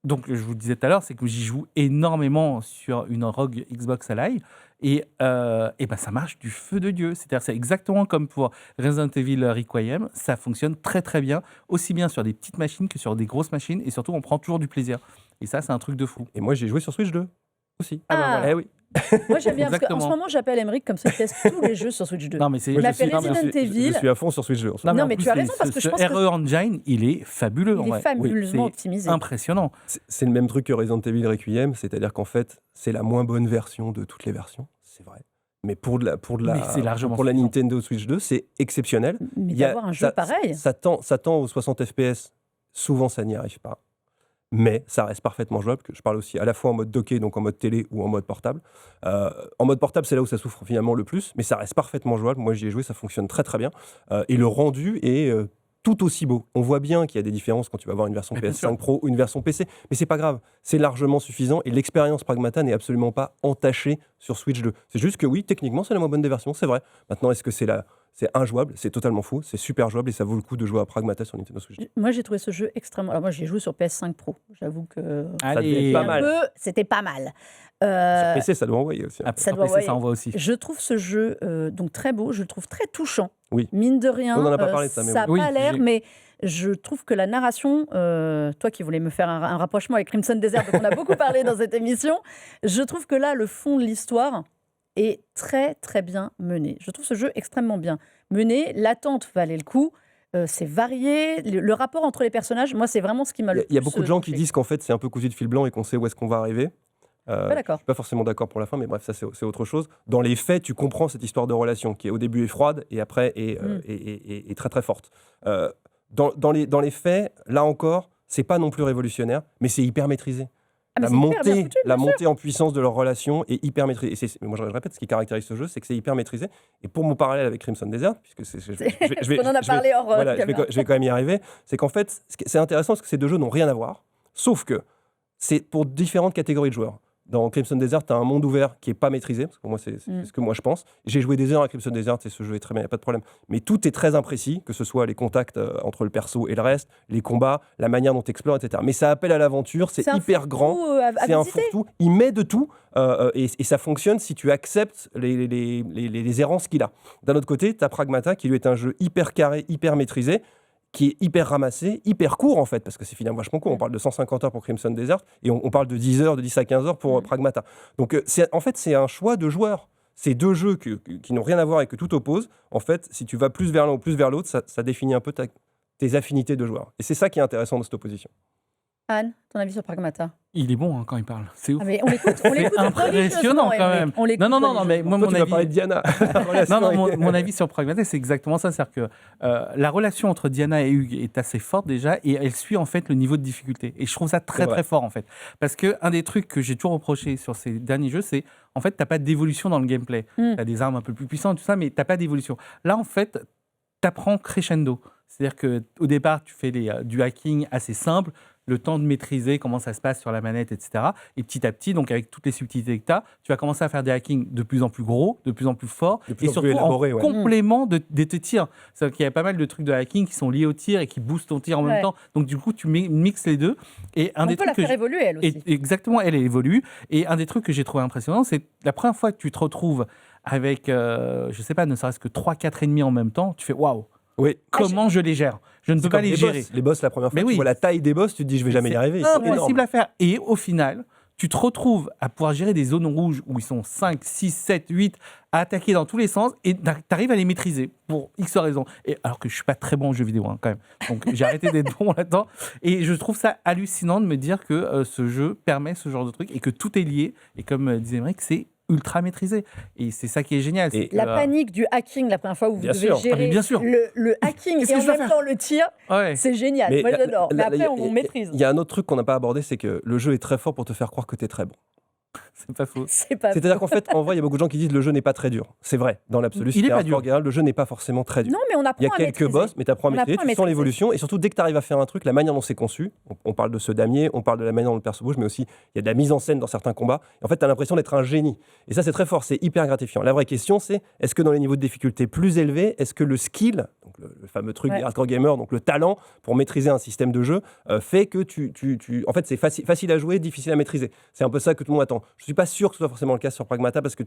Donc, je vous le disais tout à l'heure, c'est que j'y joue énormément sur une ROG Xbox Ally. Et ça marche du feu de Dieu. C'est-à-dire, c'est exactement comme pour Resident Evil Requiem. Ça fonctionne très très bien, aussi bien sur des petites machines que sur des grosses machines. Et surtout, on prend toujours du plaisir. Et ça, c'est un truc de fou. Et moi, j'ai joué sur Switch 2. aussi. Ah. Eh oui. Moi, j'aime bien, parce qu'en Exactement. ce moment, j'appelle Émeric comme ça, il teste tous les jeux sur Switch 2. Non, mais c'est. Il m'a je fait suis- Resident je suis- Evil. Je suis à fond sur Switch 2. Non, en mais plus, tu as raison, parce que je pense que RE Engine, il est fabuleux. en il est vrai. fabuleusement C'est optimisé. impressionnant. C'est le même truc que Resident Evil Requiem, c'est-à-dire qu'en fait, c'est la moins bonne version de toutes les versions, c'est vrai. Mais pour Mais c'est largement pour la suffisant. Nintendo Switch 2, c'est exceptionnel. Mais Il y a- d'avoir un jeu pareil. Ça tend aux 60 FPS, souvent ça n'y arrive pas. Mais ça reste parfaitement jouable, que je parle aussi à la fois en mode docké, donc en mode télé ou en mode portable. En mode portable, c'est là où ça souffre finalement le plus, mais ça reste parfaitement jouable. Moi, j'y ai joué, ça fonctionne très très bien. Et le rendu est tout aussi beau. On voit bien qu'il y a des différences quand tu vas avoir une version Mais bien PS5 Pro ou une version PC, mais c'est pas grave, c'est largement suffisant et l'expérience Pragmata n'est absolument pas entachée sur Switch 2. C'est juste que oui, techniquement, c'est la moins bonne des versions, c'est vrai. Maintenant, est-ce que c'est injouable? C'est totalement fou, c'est super jouable et ça vaut le coup de jouer à Pragmata sur Nintendo Switch 2. Moi, j'ai trouvé ce jeu extrêmement. Alors, moi, j'ai joué sur PS5 Pro. J'avoue que. Allez, pas mal. C'était pas mal. Sur PC, ça doit envoyer aussi. Ah, Ça sur doit PC, envoyer. ça envoie aussi. Je trouve ce jeu donc très beau, je le trouve très touchant. Oui. Mine de rien, On en a pas parlé de ça, mais n'a oui. pas Oui, l'air, j'ai- mais je trouve que la narration, toi qui voulais me faire un rapprochement avec Crimson Desert, dont on a beaucoup parlé dans cette émission, je trouve que là, le fond de l'histoire est très très bien mené. Je trouve ce jeu extrêmement bien mené, l'attente valait le coup. C'est varié, le rapport entre les personnages, moi c'est vraiment ce qui m'a le plus Il y a beaucoup de gens qui touché. disent qu'en fait c'est un peu cousu de fil blanc et qu'on sait où est-ce qu'on va arriver. Pas d'accord. Je suis pas forcément d'accord pour la fin, mais bref, ça c'est autre chose. Dans les faits, tu comprends cette histoire de relation qui au début est froide et après est très très forte. Dans les faits, là encore, c'est pas non plus révolutionnaire, mais c'est hyper maîtrisé. Ah, mais La c'est hyper bien foutu, bien sûr. montée en puissance de leur relation est hyper maîtrisée. Mais moi, je répète, ce qui caractérise ce jeu, c'est que c'est hyper maîtrisé. Et pour mon parallèle avec Crimson Desert, puisque On en a parlé hors voilà, caméra. je vais quand même y arriver, c'est qu'en fait, c'est intéressant parce que ces deux jeux n'ont rien à voir, sauf que c'est pour différentes catégories de joueurs. Dans Crimson Desert, tu as un monde ouvert qui n'est pas maîtrisé, parce que moi, c'est ce que moi je pense. J'ai joué des heures à Crimson Desert et ce jeu est très bien, il n'y a pas de problème. Mais tout est très imprécis, que ce soit les contacts entre le perso et le reste, les combats, la manière dont tu explores, etc. Mais ça appelle à l'aventure, c'est un hyper fourre-tout, grand, à c'est un visiter. fourre-tout, il met de tout et ça fonctionne si tu acceptes les errances qu'il a. D'un autre côté, tu as Pragmata qui lui est un jeu hyper carré, hyper maîtrisé, qui est hyper ramassé, hyper court en fait, parce que c'est finalement vachement court. On parle de 150 heures pour Crimson Desert et on parle de 10 heures, de 10 à 15 heures pour Pragmata. Donc en fait, c'est un choix de joueur. Ces deux jeux qui n'ont rien à voir et que tout oppose, en fait, si tu vas plus vers l'un ou plus vers l'autre, ça définit un peu tes affinités de joueur. Et c'est ça qui est intéressant dans cette opposition. Anne, ton avis sur Pragmata? Il est bon hein, quand il parle. C'est ouf. Ah, mais on l'écoute C'est impressionnant quand même. On l'écoute Non, mais moi, Toi, mon tu vas avis. parler de Diana. Mon avis sur Pragmata, c'est exactement ça. C'est-à-dire que la relation entre Diana et Hugues est assez forte déjà et elle suit en fait le niveau de difficulté. Et je trouve ça très vrai. très fort en fait. Parce qu'un des trucs que j'ai toujours reproché sur ces derniers jeux, c'est en fait, tu n'as pas d'évolution dans le gameplay. Tu as des armes un peu plus puissantes, tout ça, mais tu n'as pas d'évolution. Là, en fait, tu apprends crescendo. C'est-à-dire qu'au départ, tu fais du hacking assez simple, le temps de maîtriser comment ça se passe sur la manette, etc. Et petit à petit, donc avec toutes les subtilités que tu vas commencer à faire des hackings de plus en plus gros, de plus en plus forts, De plus et en plus surtout élaborés, en ouais. complément de tes tirs. C'est-à-dire qu'il y a pas mal de trucs de hacking qui sont liés au tir et qui boostent ton tir en même Ouais. temps. Donc du coup, tu mixes les deux. Et un On des peut la trucs que faire évoluer, elle aussi. exactement, elle évolue. Et un des trucs que j'ai trouvé impressionnant, c'est la première fois que tu te retrouves avec, je sais pas, ne serait-ce que 3-4 ennemis en même temps, tu fais waouh, Oui. comment je les gère? Je ne peux C'est pas comme les les gérer. boss. Les boss, la première fois, Mais tu oui. vois la taille des boss, tu te dis, je vais jamais y arriver. C'est C'est énorme. impossible à faire. Et au final, tu te retrouves à pouvoir gérer des zones rouges où ils sont 5, 6, 7, 8 à attaquer dans tous les sens et tu arrives à les maîtriser pour X raisons. Et alors que je suis pas très bon en jeux vidéo hein, quand même. Donc j'ai arrêté d'être bon là-dedans. Et je trouve ça hallucinant de me dire que ce jeu permet ce genre de truc et que tout est lié. Et comme disait Émeric, c'est ultra maîtrisé. Et c'est ça qui est génial. Et c'est La que, panique du hacking, la première fois où vous Bien devez sûr. gérer Ah, mais bien sûr. le hacking Qu'est-ce et que en je dois même faire temps le tir, ouais. c'est génial. Moi, j'adore. Mais après, on maîtrise. Il y a un autre truc qu'on n'a pas abordé, c'est que le jeu est très fort pour te faire croire que tu es très bon. C'est pas faux. C'est pas C'est-à-dire qu'en fait, en vrai, il y a beaucoup de gens qui disent le jeu n'est pas très dur. C'est vrai, dans l'absolu, Il est si t'es pas un dur. sport Geralt, le jeu n'est pas forcément très dur. Non, mais on apprend Il y a à quelques maîtriser. boss, mais tu apprends à On maîtriser, apprend à tu sens maîtriser. l'évolution, et surtout dès que tu arrives à faire un truc, la manière dont c'est conçu, on parle de ce damier, on parle de la manière dont le perso bouge, mais aussi il y a de la mise en scène dans certains combats, et en fait tu as l'impression d'être un génie. Et ça c'est très fort, c'est hyper gratifiant. La vraie question c'est, est-ce que dans les niveaux de difficulté plus élevés, est-ce que le skill, donc le fameux truc des hardcore gamers, donc le talent pour maîtriser un système de jeu, fait que en fait c'est facile à jouer, difficile à maîtriser. C'est un peu ça que tout le monde attend. Je suis pas sûr que ce soit forcément le cas sur Pragmata parce que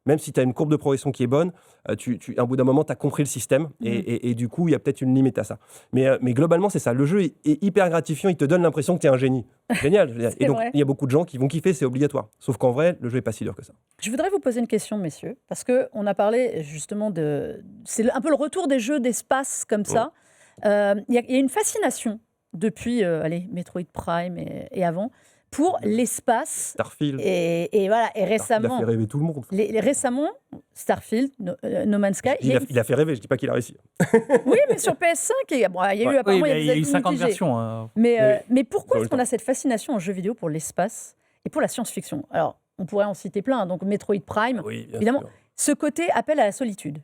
même si tu as une courbe de progression qui est bonne, à un bout d'un moment, tu as compris le système et du coup, il y a peut-être une limite à ça. Mais globalement, c'est ça. Le jeu est hyper gratifiant. Il te donne l'impression que tu es un génie. Génial. Je veux dire. Et donc, il y a beaucoup de gens qui vont kiffer, c'est obligatoire. Sauf qu'en vrai, le jeu est pas si dur que ça. Je voudrais vous poser une question, messieurs, parce qu'on a parlé justement c'est un peu le retour des jeux d'espace comme ça. Il y a une fascination depuis Metroid Prime et avant pour l'espace. Starfield. Et voilà, et récemment. Il a fait rêver tout le monde. Récemment, Starfield, No Man's Sky. Il a fait rêver, je dis pas qu'il a réussi. Oui, mais sur PS5, il y a eu 50 versions. Mais pourquoi est-ce qu'on a cette fascination en jeu vidéo pour l'espace et pour la science-fiction? Alors, on pourrait en citer plein, donc Metroid Prime, évidemment. Sûr. Ce côté appel à la solitude.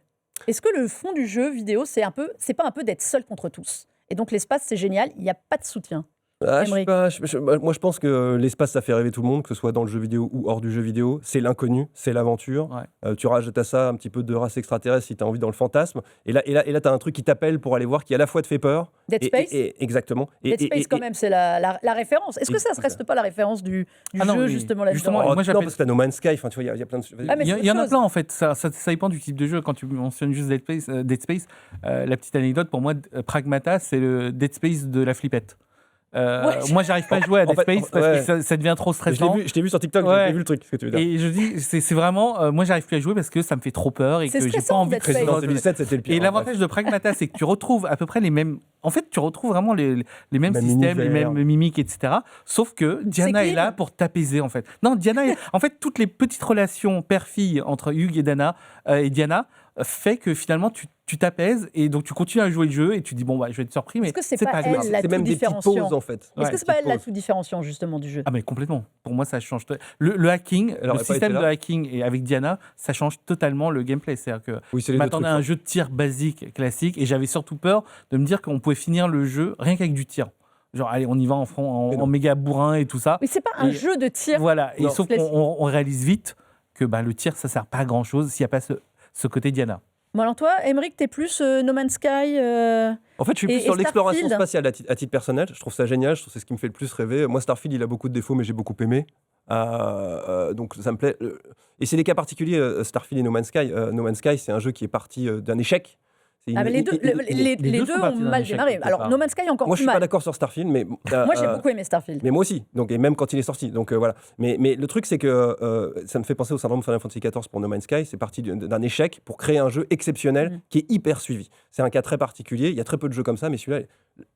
Est-ce que le fond du jeu vidéo, c'est pas un peu d'être seul contre tous? Et donc l'espace, c'est génial, il n'y a pas de soutien. Moi, je pense que l'espace, ça fait rêver tout le monde, que ce soit dans le jeu vidéo ou hors du jeu vidéo. C'est l'inconnu, c'est l'aventure. Ouais. Tu rajoutes à ça un petit peu de race extraterrestre si tu as envie dans le fantasme. Et là tu as un truc qui t'appelle pour aller voir, qui à la fois te fait peur. Dead Space. Exactement. Dead Space, quand même, c'est la référence. Est-ce que ça ne reste pas la référence du jeu, justement, là-dedans? moi, non, parce que tu as No Man's Sky, tu vois, il y a plein de... Il y en a plein, en fait. Ça dépend du type de jeu. Quand tu mentionnes juste Dead Space, la petite anecdote, pour moi, Pragmata, c'est le Dead Space de la flippette. Moi, j'arrive pas à jouer à Dead Space parce que ça devient trop stressant. Je t'ai vu sur TikTok, j'ai vu le truc, ce que tu veux dire. Et je dis, c'est vraiment, moi, j'arrive plus à jouer parce que ça me fait trop peur et que j'ai pas envie de Resident Evil 7, c'était le pire. Et l'avantage de Pragmata, c'est que tu retrouves à peu près les mêmes. En fait, tu retrouves vraiment les mêmes systèmes, les mêmes mimiques, etc. Sauf que Diana est là pour t'apaiser, en fait. Non, Diana, en fait, toutes les petites relations père-fille entre Hugh et Diana fait que finalement tu t'apaises et donc tu continues à jouer le jeu et tu dis bon je vais être surpris, mais est-ce que c'est pas grave. C'est même des petites pauses en fait. Est-ce que c'est pas elle la tout différenciant justement du jeu? Ah mais complètement. Pour moi ça change. Le hacking, le système de hacking et avec Diana, ça change totalement le gameplay. C'est-à-dire que je m'attendais à un jeu de tir basique, classique, et j'avais surtout peur de me dire qu'on pouvait finir le jeu rien qu'avec du tir. Genre, allez, on y va en méga bourrin et tout ça. Mais c'est pas un jeu de tir. Voilà. Et sauf qu'on réalise vite que le tir, ça sert pas à grand chose s'il n'y a pas ce côté Diana. Bon alors toi, Aymeric, t'es plus No Man's Sky En fait, je suis plus sur l'exploration spatiale à titre personnel. Je trouve ça génial, je trouve que c'est ce qui me fait le plus rêver. Moi, Starfield, il a beaucoup de défauts, mais j'ai beaucoup aimé. Donc ça me plaît. Et c'est des cas particuliers, Starfield et No Man's Sky. No Man's Sky, c'est un jeu qui est parti d'un échec. Les deux ont mal démarré. Alors, No Man's Sky encore moi, plus mal. Moi, je suis pas d'accord sur Starfield, mais moi, j'ai beaucoup aimé Starfield. Mais moi aussi. Donc, et même quand il est sorti. Donc voilà. Mais le truc, c'est que ça me fait penser au syndrome Final Fantasy XIV pour No Man's Sky. C'est parti d'un échec pour créer un jeu exceptionnel qui est hyper suivi. C'est un cas très particulier. Il y a très peu de jeux comme ça, mais celui-là,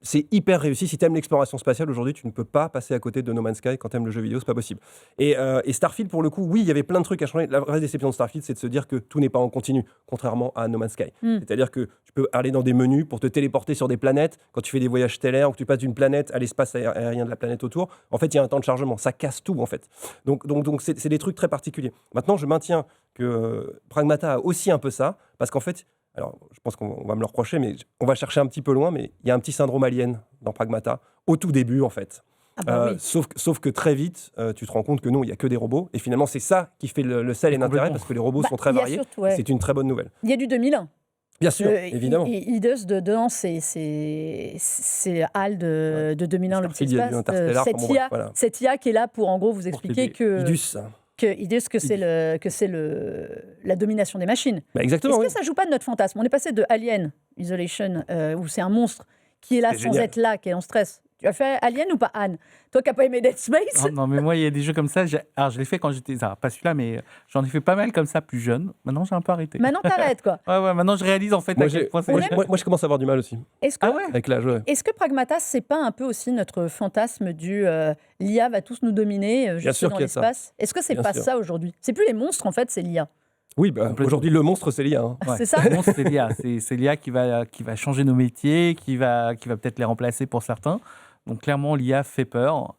c'est hyper réussi. Si tu aimes l'exploration spatiale aujourd'hui, tu ne peux pas passer à côté de No Man's Sky quand tu aimes le jeu vidéo. C'est pas possible. Et Starfield, pour le coup, oui, il y avait plein de trucs à changer. La vraie déception de Starfield, c'est de se dire que tout n'est pas en continu, contrairement à No Man's Sky. C'est-à-dire que tu peux aller dans des menus pour te téléporter sur des planètes quand tu fais des voyages stellaires ou que tu passes d'une planète à l'espace aérien de la planète autour. En fait, il y a un temps de chargement, ça casse tout en fait. Donc c'est des trucs très particuliers. Maintenant, je maintiens que Pragmata a aussi un peu ça, parce qu'en fait, alors je pense qu'on va me le reprocher, mais on va chercher un petit peu loin, mais il y a un petit syndrome alien dans Pragmata au tout début en fait. Oui. Sauf que très vite, tu te rends compte que non, il n'y a que des robots. Et finalement, c'est ça qui fait le sel et l'intérêt, parce que les robots sont très variés. Surtout, c'est une très bonne nouvelle. Il y a du 2001. Bien sûr, évidemment. Idus dedans, c'est HAL de 2001, le petit espace. Cette IA qui est là pour en gros vous expliquer que c'est la domination des machines. Exactement. Est-ce que ça joue pas de notre fantasme? On est passé de Alien Isolation, où c'est un monstre qui est là sans être là, qui est en stress. Tu as fait Alien ou pas, Anne? Toi qui n'as pas aimé Dead Space? Non, mais moi, il y a des jeux comme ça. Alors, je l'ai fait quand j'étais... pas celui-là, mais j'en ai fait pas mal comme ça, plus jeune. Maintenant, j'ai un peu arrêté. Maintenant, t'arrêtes, quoi. Ouais, maintenant, je réalise, en fait, à quel point c'est... Moi, je commence à avoir du mal aussi. Avec l'âge, ouais. Est-ce que Pragmata, c'est pas un peu aussi notre fantasme du l'IA va tous nous dominer juste dans l'espace? Est-ce que c'est pas ça aujourd'hui? C'est plus les monstres, en fait, c'est l'IA. Oui, aujourd'hui, le monstre, c'est l'IA. Hein. C'est ça. Le monstre, c'est l'IA. C'est l'IA qui va changer nos métiers, qui va peut-être les remplacer pour certains. Donc clairement, l'IA fait peur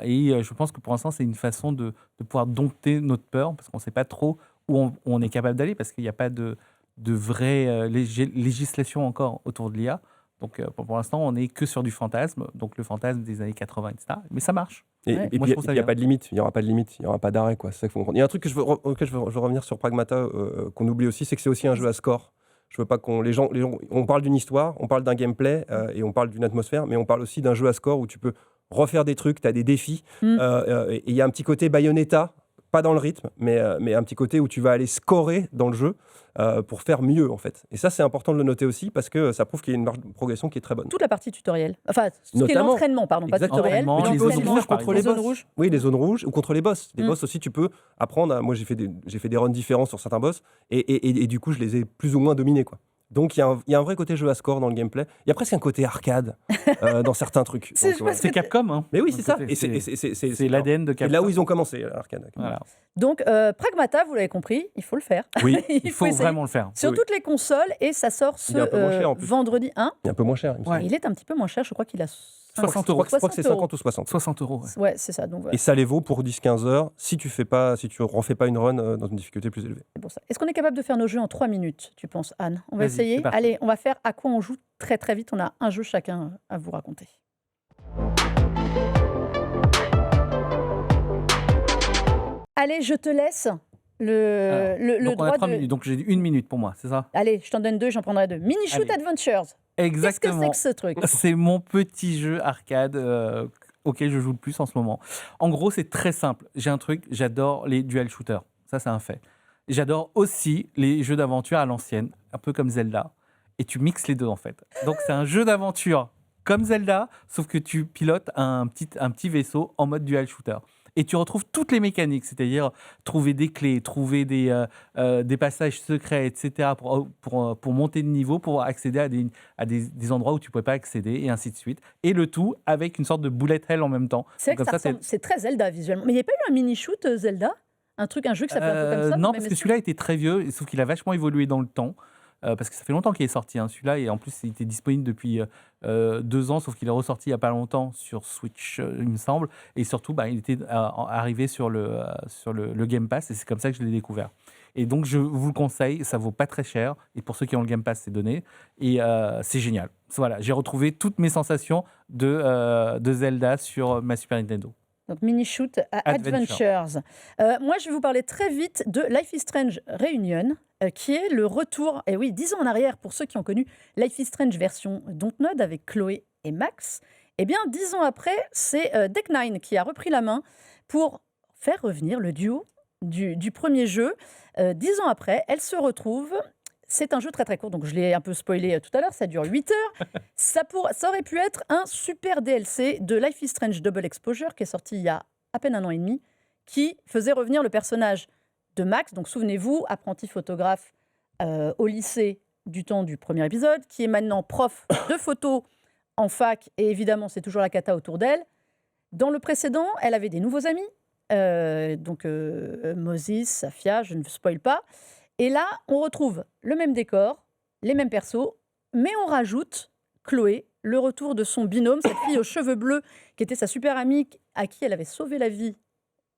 et je pense que pour l'instant, c'est une façon de pouvoir dompter notre peur parce qu'on ne sait pas trop où on est capable d'aller parce qu'il n'y a pas de vraie législation encore autour de l'IA. Donc pour l'instant, on n'est que sur du fantasme, donc le fantasme des années 80, etc. Mais ça marche. Et puis, il n'y a pas de limite, il n'y aura pas de limite, il n'y aura pas d'arrêt. C'est ça qu'il faut comprendre. Il y a un truc auquel je veux revenir sur Pragmata qu'on oublie aussi, c'est que c'est aussi un jeu à score. Je veux pas les gens, on parle d'une histoire, on parle d'un gameplay et on parle d'une atmosphère, mais on parle aussi d'un jeu à score où tu peux refaire des trucs, tu as des défis. Et il y a un petit côté Bayonetta pas dans le rythme, mais un petit côté où tu vas aller scorer dans le jeu pour faire mieux, en fait. Et ça, c'est important de le noter aussi, parce que ça prouve qu'il y a une marge de progression qui est très bonne. Toute la partie tutoriel. Enfin, ce qui est Notamment. l'entraînement, pardon, pas Exactement. tutoriel. Entraînement, mais les zones l'entraînement rouges contre les zones boss. rouges. Oui, les zones rouges ou contre les boss. Les Mm. boss aussi, tu peux apprendre. Moi, j'ai fait des runs différents sur certains boss et du coup, je les ai plus ou moins dominés, quoi. Donc, il y a un vrai côté jeu à score dans le gameplay. Il y a presque un côté arcade dans certains trucs. C'est- Donc, ouais. C'est Capcom, hein. Mais oui, Donc, c'est ça. c'est- Et C'est l'ADN de c'est Capcom. là où ils ont commencé, l'arcade. Voilà. Donc, Pragmata, vous l'avez compris, il faut le faire. Oui, Il il faut faut essayer. vraiment le faire. Sur Oui. toutes les consoles, et ça sort Il est un peu moins cher, en plus. vendredi 1. Il est un peu moins cher, il me semble. Ouais. Il est un petit peu moins cher, je crois qu'il a 60 Je euros. crois que c'est 50 ou 60. 60 euros. Ouais. Ouais, c'est ça. Donc voilà, Et ça les vaut pour 10-15 heures si tu refais pas une run dans une difficulté plus élevée. c'est pour ça. Est-ce qu'on est capable de faire nos jeux en 3 minutes, tu penses, Anne? On va Vas-y, essayer. c'est parti. Allez, on va faire à quoi on joue très très vite. On a un jeu chacun à vous raconter. Allez, je te laisse le Donc on a droit 3 de... minutes, donc j'ai 1 minute pour moi, c'est ça? Allez, je t'en donne 2, j'en prendrai 2. Mini Shoot Allez. Adventures. Qu'est-ce que c'est Exactement. que ce truc? C'est mon petit jeu arcade auquel je joue le plus en ce moment. En gros, c'est très simple. J'ai un truc, j'adore les dual shooters. Ça, c'est un fait. J'adore aussi les jeux d'aventure à l'ancienne, un peu comme Zelda. Et tu mixes les deux, en fait. Donc, c'est un jeu d'aventure comme Zelda, sauf que tu pilotes un petit vaisseau en mode dual shooter. Et tu retrouves toutes les mécaniques, c'est-à-dire trouver des clés, trouver des passages secrets, etc., pour monter de niveau, pour accéder à des endroits où tu ne pouvais pas accéder, et ainsi de suite. Et le tout avec une sorte de bullet hell en même temps. C'est vrai que Comme ça ressemble- c'est très Zelda visuellement. Mais il n'y a pas eu un mini shoot Zelda? Un jeu qui s'appelle un peu comme ça? Non, dans parce le que même celui-là était très vieux, sauf qu'il a vachement évolué dans le temps. Parce que ça fait longtemps qu'il est sorti, hein, celui-là, et en plus il était disponible depuis 2 ans, sauf qu'il est ressorti il n'y a pas longtemps sur Switch, il me semble, et surtout il était arrivé sur le Game Pass, et c'est comme ça que je l'ai découvert. Et donc je vous le conseille, ça vaut pas très cher, et pour ceux qui ont le Game Pass, c'est donné, et c'est génial. Voilà, j'ai retrouvé toutes mes sensations de Zelda sur ma Super Nintendo. Donc, Mini Shoot Adventures. Moi, je vais vous parler très vite de Life is Strange Reunion, qui est le retour, et oui, 10 ans en arrière, pour ceux qui ont connu Life is Strange version Dontnod avec Chloé et Max. Eh bien, 10 ans après, c'est Deck9 qui a repris la main pour faire revenir le duo du premier jeu. 10 ans après, elle se retrouve. C'est un jeu très très court, donc je l'ai un peu spoilé tout à l'heure, ça dure 8 heures. Ça aurait pu être un super DLC de Life is Strange Double Exposure, qui est sorti il y a à peine 1 an et demi, qui faisait revenir le personnage de Max, donc souvenez-vous, apprenti photographe au lycée du temps du premier épisode, qui est maintenant prof de photo en fac, et évidemment c'est toujours la cata autour d'elle. Dans le précédent, elle avait des nouveaux amis, Moses, Safia, je ne spoil pas. Et là, on retrouve le même décor, les mêmes persos, mais on rajoute Chloé, le retour de son binôme, cette fille aux cheveux bleus, qui était sa super amie, à qui elle avait sauvé la vie,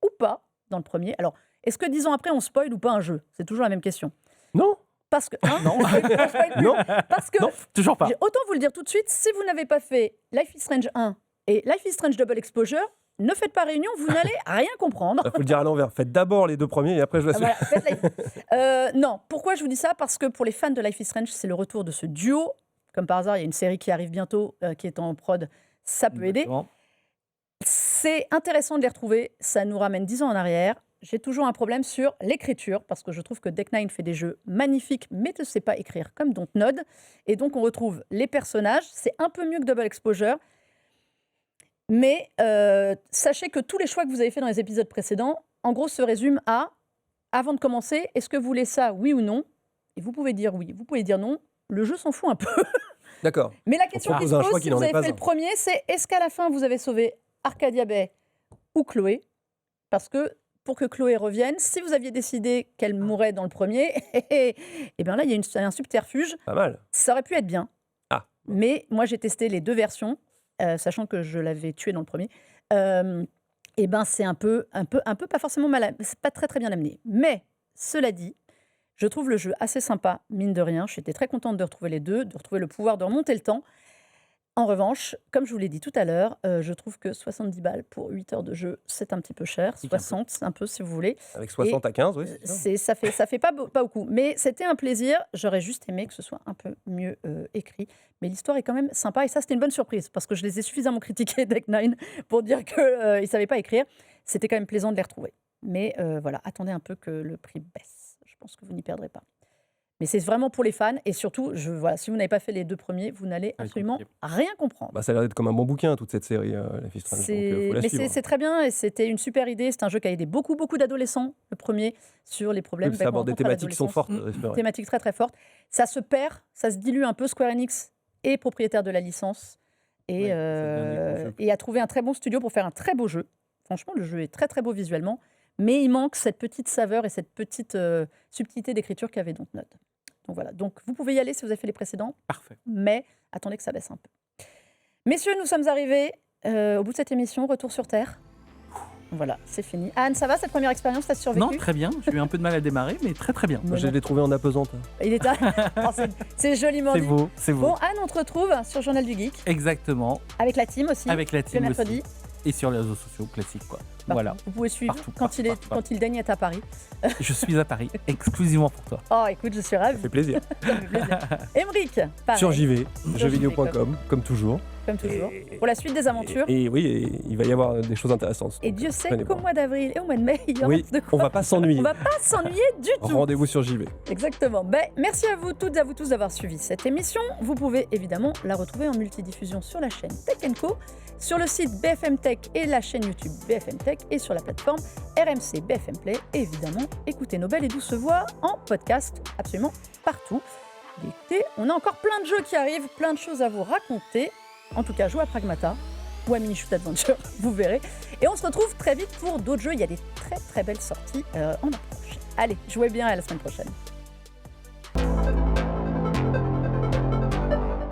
ou pas, dans le premier. Alors, est-ce que 10 ans après, on spoil ou pas un jeu? C'est toujours la même question. Non. Parce que... Non. on spoil plus. Non. Parce que, Non, toujours pas. autant vous le dire tout de suite, si vous n'avez pas fait Life is Strange 1 et Life is Strange Double Exposure, ne faites pas réunion, vous n'allez rien comprendre. Il faut le dire à l'envers. Faites d'abord les 2 premiers et après je la suis. Voilà, non, pourquoi je vous dis ça? Parce que pour les fans de Life is Strange, c'est le retour de ce duo. Comme par hasard, il y a une série qui arrive bientôt, qui est en prod. Ça peut aider. Exactement. C'est intéressant de les retrouver. Ça nous ramène 10 ans en arrière. J'ai toujours un problème sur l'écriture, parce que je trouve que Deck9 fait des jeux magnifiques, mais ne sait pas écrire comme Dontnod. Et donc, on retrouve les personnages. C'est un peu mieux que Double Exposure. Mais sachez que tous les choix que vous avez faits dans les épisodes précédents, en gros, se résument à, avant de commencer, est-ce que vous voulez ça, oui ou non? Et vous pouvez dire oui, vous pouvez dire non. Le jeu s'en fout un peu. D'accord. Mais la question qui propose se un pose, choix si qui vous n'en est avez pas fait un. le premier, c'est est-ce qu'à la fin, vous avez sauvé Arcadia Bay ou Chloé? Parce que pour que Chloé revienne, si vous aviez décidé qu'elle mourrait dans le premier, et bien là, il y a un subterfuge. Pas mal. Ça aurait pu être bien. Ah. Mais moi, j'ai testé les 2 versions, sachant que je l'avais tué dans le premier. Et ben, c'est un peu pas forcément c'est pas très très bien amené. Mais cela dit, je trouve le jeu assez sympa, mine de rien. J'étais très contente de retrouver les 2, de retrouver le pouvoir de remonter le temps. En revanche, comme je vous l'ai dit tout à l'heure, je trouve que 70 balles pour 8 heures de jeu, c'est un petit peu cher. 60, un peu si vous voulez. Avec 60 à 15, oui. c'est ça. Ça fait pas beaucoup. Mais c'était un plaisir. J'aurais juste aimé que ce soit un peu mieux écrit. Mais l'histoire est quand même sympa. Et ça, c'était une bonne surprise. Parce que je les ai suffisamment critiqués, Deck9, pour dire qu'ils ne savaient pas écrire. C'était quand même plaisant de les retrouver. Mais voilà, attendez un peu que le prix baisse. Je pense que vous n'y perdrez pas. Mais c'est vraiment pour les fans. Et surtout, voilà, si vous n'avez pas fait les 2 premiers, vous n'allez absolument rien comprendre. Bah, ça a l'air d'être comme un bon bouquin, toute cette série, Life is Strange. Donc, faut la suivre. C'est très bien et c'était une super idée. C'est un jeu qui a aidé beaucoup d'adolescents, le premier, sur les problèmes. Ça aborde des thématiques qui sont fortes. Thématiques très très fortes. Ça se perd, ça se dilue un peu. Square Enix est propriétaire de la licence et a trouvé un très bon studio pour faire un très beau jeu. Franchement, le jeu est très très beau visuellement, mais il manque cette petite saveur et cette petite subtilité d'écriture qu'avait Dontnod. Donc voilà, donc vous pouvez y aller si vous avez fait les précédents. Parfait. Mais attendez que ça baisse un peu. Messieurs, nous sommes arrivés au bout de cette émission, retour sur Terre. Voilà, c'est fini. Anne, ça va cette première expérience, t'as survécu? Non, très bien. J'ai eu un peu de mal à démarrer, mais très très bien. Moi, je l'ai trouvé en apesanteur. Il est c'est joliment dit. C'est beau. Bon, Anne, on te retrouve sur Journal du Geek. Exactement. Avec la team aussi. Avec la team le mercredi. aussi. Et sur les réseaux sociaux classiques, quoi. Partout. Voilà. Vous pouvez suivre quand il daigne être à Paris. Je suis à Paris, exclusivement pour toi. Oh, écoute, je suis ravie. Ça fait plaisir. Émeric, pareil. Sur JV, jeuxvideo.com, comme toujours. Comme toujours. Pour la suite des aventures. Et oui, il va y avoir des choses intéressantes. Et Dieu sait qu'au mois d'avril et au mois de mai, il y aura de quoi. On va pas s'ennuyer. On va pas s'ennuyer du tout. Rendez-vous sur JV. Exactement. Merci à vous toutes et à vous tous d'avoir suivi cette émission. Vous pouvez évidemment la retrouver en multidiffusion sur la chaîne Tech & Co, sur le site BFM Tech et la chaîne YouTube BFM Tech et sur la plateforme RMC BFM Play. Et évidemment, écoutez nos belles et douces voix en podcast absolument partout. Écoutez, on a encore plein de jeux qui arrivent, plein de choses à vous raconter. En tout cas, jouez à Pragmata ou à Mini Shoot Adventure, vous verrez. Et on se retrouve très vite pour d'autres jeux. Il y a des très très belles sorties en approche. Allez, jouez bien et à la semaine prochaine.